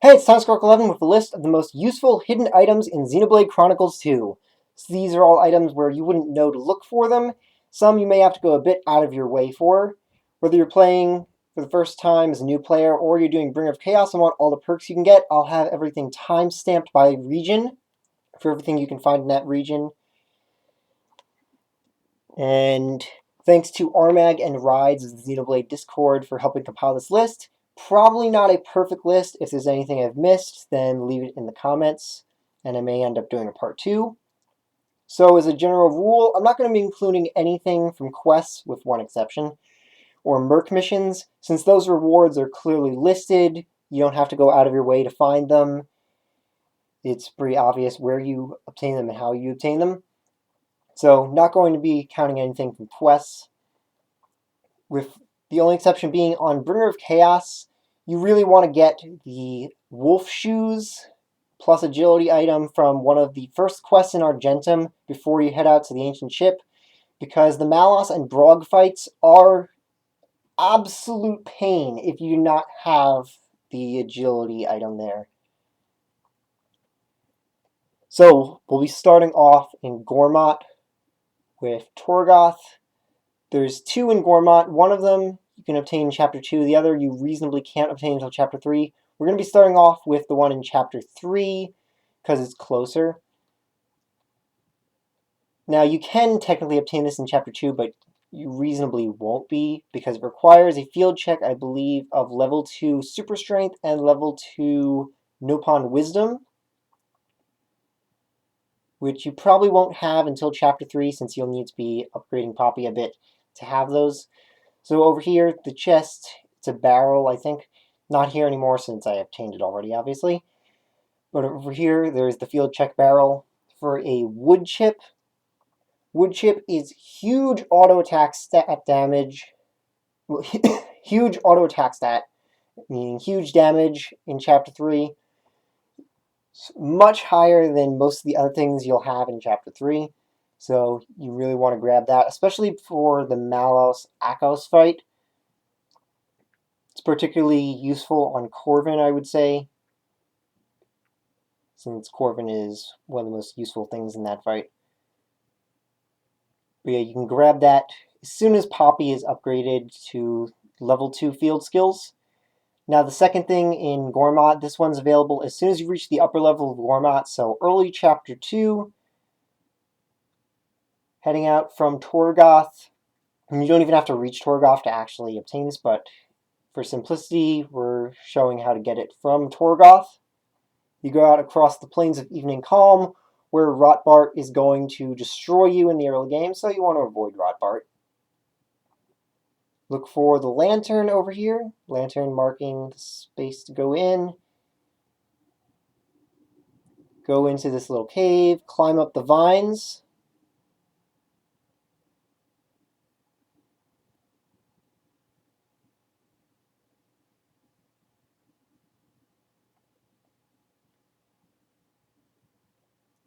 Hey, it's TimeSpark11 with a list of the most useful hidden items in Xenoblade Chronicles 2. So these are all items where you wouldn't know to look for them. Some you may have to go a bit out of your way for. Whether you're playing for the first time as a new player or you're doing Bringer of Chaos and want all the perks you can get, I'll have everything time-stamped by region for everything you can find in that region. And thanks to Armag and Rides of the Xenoblade Discord for helping compile this list. Probably not a perfect list. If there's anything I've missed, then leave it in the comments, and I may end up doing a part 2. So as a general rule, I'm not going to be including anything from quests, with one exception, or merc missions. Since those rewards are clearly listed, you don't have to go out of your way to find them. It's pretty obvious where you obtain them and how you obtain them. So not going to be counting anything from quests, with the only exception being on Bringer of Chaos. You really want to get the wolf shoes plus agility item from one of the first quests in Argentum before you head out to the ancient ship, because the Malos and Brog fights are absolute pain if you do not have the agility item there. So we'll be starting off in Gormott with Torgoth. There's 2 in Gormott. One of them you can obtain in Chapter 2. The other you reasonably can't obtain until Chapter 3. We're going to be starting off with the one in Chapter 3 because it's closer. Now, you can technically obtain this in Chapter 2, but you reasonably won't be, because it requires a field check, I believe, of level 2 Super Strength and level 2 Nopon Wisdom, which you probably won't have until Chapter 3, since you'll need to be upgrading Poppy a bit to have those. So over here, the chest, it's a barrel, I think. Not here anymore since I obtained it already, obviously. But over here, there's the field check barrel for a wood chip. Wood chip is huge auto attack stat damage. Well, huge auto attack stat, meaning huge damage in Chapter 3. It's much higher than most of the other things you'll have in Chapter 3. So you really want to grab that, especially for the Malos-Akos fight. It's particularly useful on Corvin, I would say, since Corvin is one of the most useful things in that fight. But yeah, you can grab that as soon as Poppy is upgraded to level 2 field skills. Now the second thing in Gormott, this one's available as soon as you reach the upper level of Gormott, so early Chapter 2. Heading out from Torgoth. And you don't even have to reach Torgoth to actually obtain this, but for simplicity, we're showing how to get it from Torgoth. You go out across the Plains of Evening Calm, where Rotbart is going to destroy you in the early game, so you want to avoid Rotbart. Look for the lantern over here, lantern marking the space to go in. Go into this little cave, climb up the vines.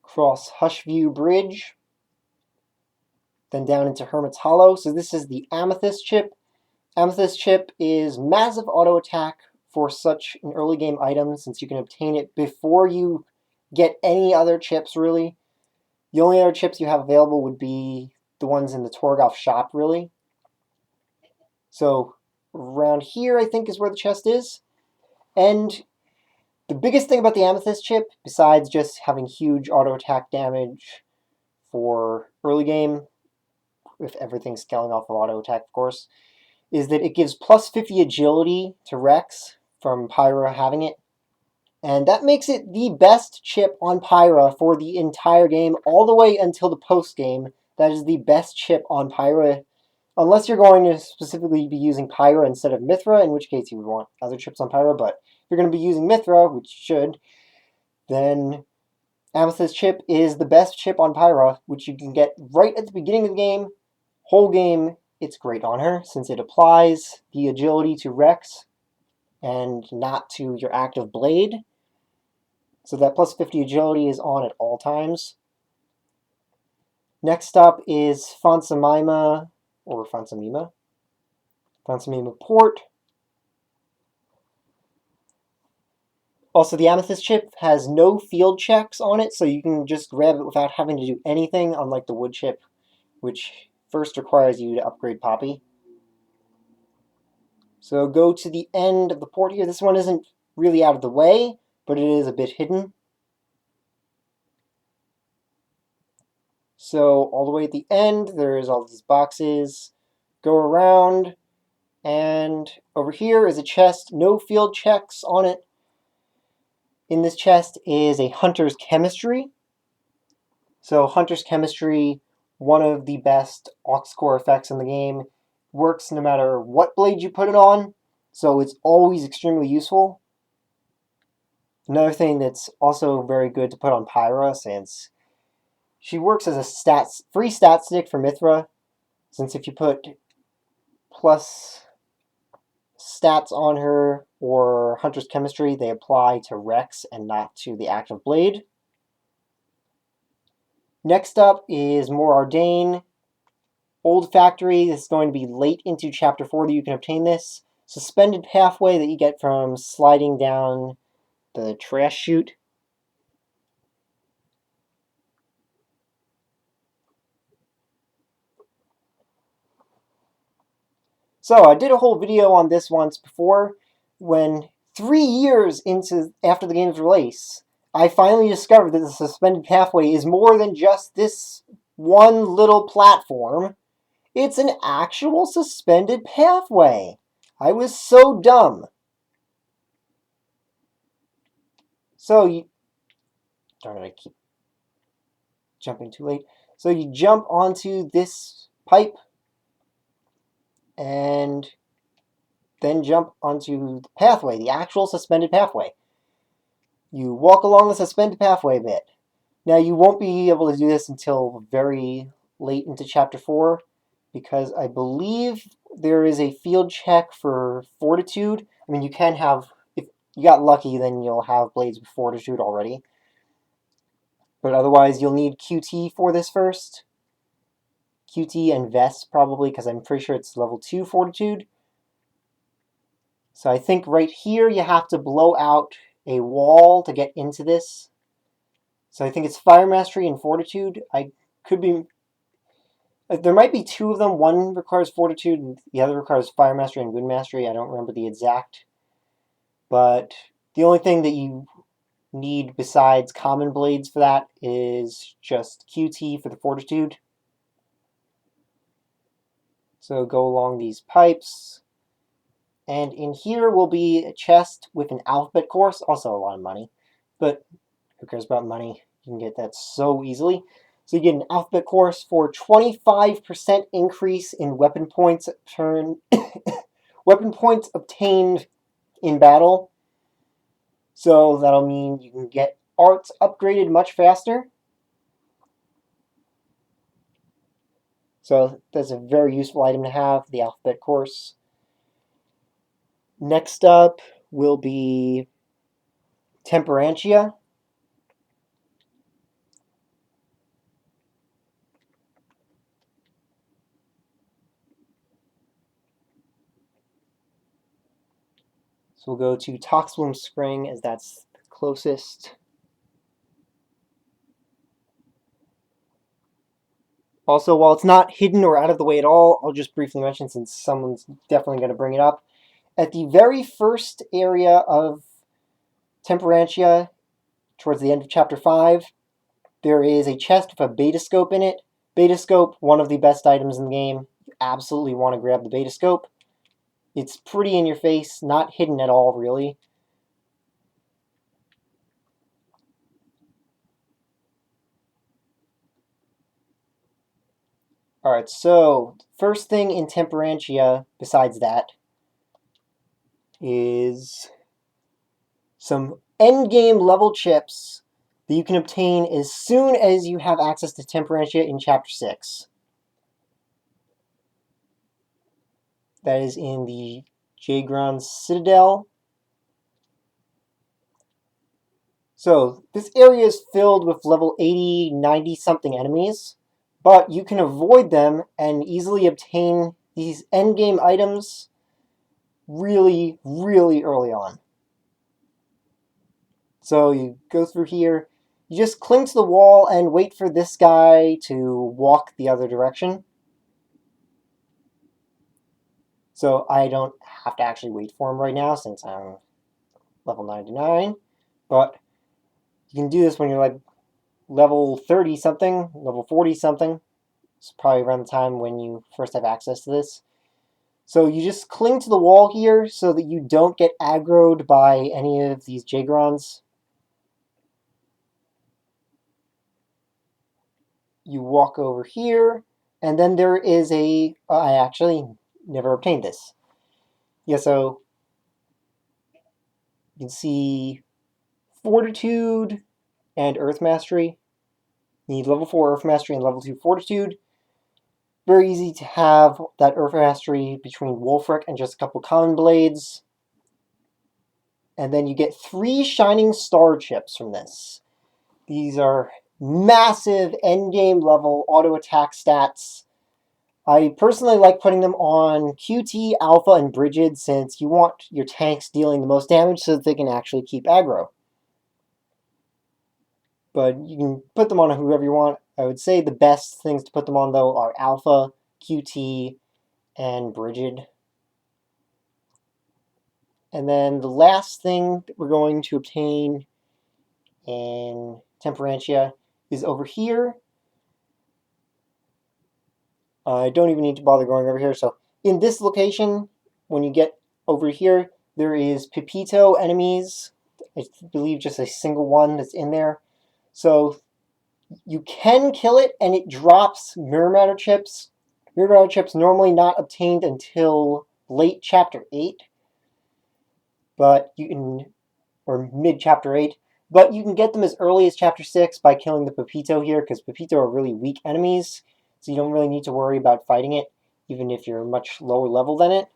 Cross Hushview Bridge, then down into Hermit's Hollow. So this is the Amethyst chip. Amethyst chip is massive auto attack for such an early game item, since you can obtain it before you get any other chips, really. The only other chips you have available would be the ones in the Torgoth shop, really. So around here, I think, is where the chest is. And the biggest thing about the Amethyst chip, besides just having huge auto attack damage for early game, with everything scaling off of auto attack, of course, is that it gives plus 50 agility to Rex from Pyra having it. And that makes it the best chip on Pyra for the entire game, all the way until the post-game. That is the best chip on Pyra, unless you're going to specifically be using Pyra instead of Mithra, in which case you would want other chips on Pyra. But if you're going to be using Mithra, which you should, then Amethyst chip is the best chip on Pyra, which you can get right at the beginning of the game. Whole game, it's great on her, since it applies the agility to Rex and not to your active blade. So that plus 50 agility is on at all times. Next up is Fonsamima Port. Also, the Amethyst chip has no field checks on it, so you can just grab it without having to do anything, unlike the wood chip, which first requires you to upgrade Poppy. So go to the end of the port here. This one isn't really out of the way, but it is a bit hidden. So all the way at the end, there's all these boxes. Go around, and over here is a chest. No field checks on it. In this chest is a Hunter's Chemistry. So Hunter's Chemistry, one of the best aux core effects in the game. Works no matter what blade you put it on, so it's always extremely useful. Another thing that's also very good to put on Pyra, since she works as a free stat stick for Mithra, since if you put plus stats on her or Hunter's Chemistry, they apply to Rex and not to the active blade. Next up is Mor Ardain. Old Factory. This is going to be late into Chapter 4 that you can obtain this. Suspended Pathway that you get from sliding down the trash chute. So I did a whole video on this once before, when 3 years after the game's release, I finally discovered that the Suspended Pathway is more than just this one little platform. It's an actual suspended pathway. I was so dumb. So darn it, I keep jumping too late. So you jump onto this pipe and then jump onto the pathway, the actual suspended pathway. You walk along the suspended pathway a bit. Now you won't be able to do this until very late into Chapter 4, because I believe there is a field check for Fortitude. I mean, you can have, if you got lucky, then you'll have blades with Fortitude already. But otherwise, you'll need QT for this first. QT and Vest, probably, because I'm pretty sure it's level 2 Fortitude. So I think right here you have to blow out a wall to get into this. So I think it's Fire Mastery and Fortitude. I could be... There might be two of them. One requires Fortitude and the other requires Fire Mastery and Wind Mastery. I don't remember the exact. But the only thing that you need besides common blades for that is just QT for the Fortitude. So go along these pipes. And in here will be a chest with an alphabet course. Also a lot of money. But who cares about money? You can get that so easily. So you get an alphabet course for 25% increase in weapon points weapon points obtained in battle. So that'll mean you can get arts upgraded much faster. So that's a very useful item to have, the alphabet course. Next up will be Temperantia. So we'll go to Toxbloom Spring, as that's the closest. Also, while it's not hidden or out of the way at all, I'll just briefly mention, since someone's definitely going to bring it up. At the very first area of Temperantia, towards the end of Chapter 5, there is a chest with a Betascope in it. Betascope, one of the best items in the game. You absolutely want to grab the Betascope. It's pretty in your face, not hidden at all, really. Alright, so first thing in Temperantia, besides that, is some endgame level chips that you can obtain as soon as you have access to Temperantia in Chapter 6. That is in the Jagron Citadel. So this area is filled with level 80, 90 something enemies, but you can avoid them and easily obtain these endgame items really, really early on. So you go through here, you just cling to the wall and wait for this guy to walk the other direction. So I don't have to actually wait for him right now since I'm level 99. But you can do this when you're like level 30 something, level 40 something. It's probably around the time when you first have access to this. So you just cling to the wall here so that you don't get aggroed by any of these Jagrons. You walk over here, and then there is a... I actually never obtained this. Yeah, so you can see Fortitude and Earth Mastery. You need level 4 Earth Mastery and level 2 Fortitude. Very easy to have that Earth Mastery between Wolfric and just a couple Common Blades. And then you get 3 Shining Star chips from this. These are massive endgame level auto attack stats. I personally like putting them on QT, Alpha, and Brigid since you want your tanks dealing the most damage so that they can actually keep aggro. But you can put them on whoever you want. I would say the best things to put them on, though, are Alpha, QT, and Brigid. And then the last thing that we're going to obtain in Temperantia is over here. I don't even need to bother going over here. So in this location, when you get over here, there is Pepito enemies. I believe just a single one that's in there. So you can kill it, and it drops Mirror Matter chips. Mirror Matter chips normally not obtained until late Chapter 8. But you can... or mid-Chapter 8. But you can get them as early as Chapter 6 by killing the Pepito here, because Pepito are really weak enemies, so you don't really need to worry about fighting it, even if you're much lower level than it.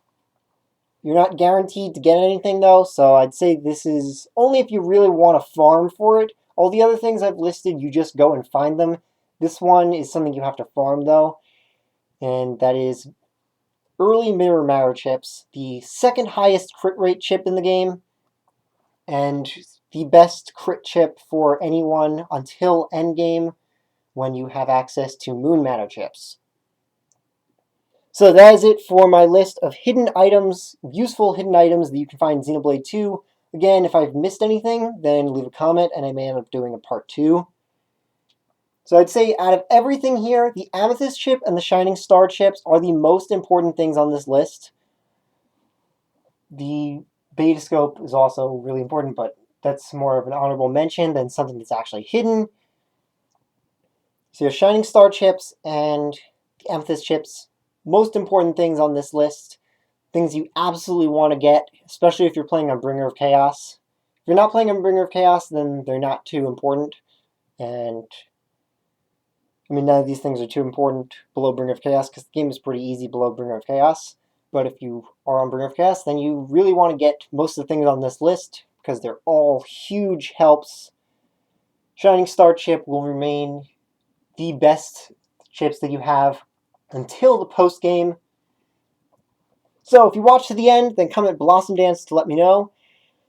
You're not guaranteed to get anything, though, so I'd say this is only if you really want to farm for it. All the other things I've listed, you just go and find them. This one is something you have to farm, though, and that is early Mirror Matter chips, the second highest crit rate chip in the game, and the best crit chip for anyone until endgame when you have access to Moon Matter chips. So that is it for my list of hidden items, useful hidden items that you can find in Xenoblade 2. Again, if I've missed anything, then leave a comment and I may end up doing a part 2. So I'd say out of everything here, the Amethyst chip and the Shining Star chips are the most important things on this list. The Beta Scope is also really important, but that's more of an honorable mention than something that's actually hidden. So your Shining Star chips and the Amethyst chips, most important things on this list. Things you absolutely want to get, especially if you're playing on Bringer of Chaos. If you're not playing on Bringer of Chaos, then they're not too important. And, I mean, none of these things are too important below Bringer of Chaos, because the game is pretty easy below Bringer of Chaos. But if you are on Bringer of Chaos, then you really want to get most of the things on this list, because they're all huge helps. Shining Star chip will remain the best chips that you have until the post-game. So if you watch to the end, then comment Blossom Dance to let me know.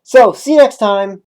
So, see you next time.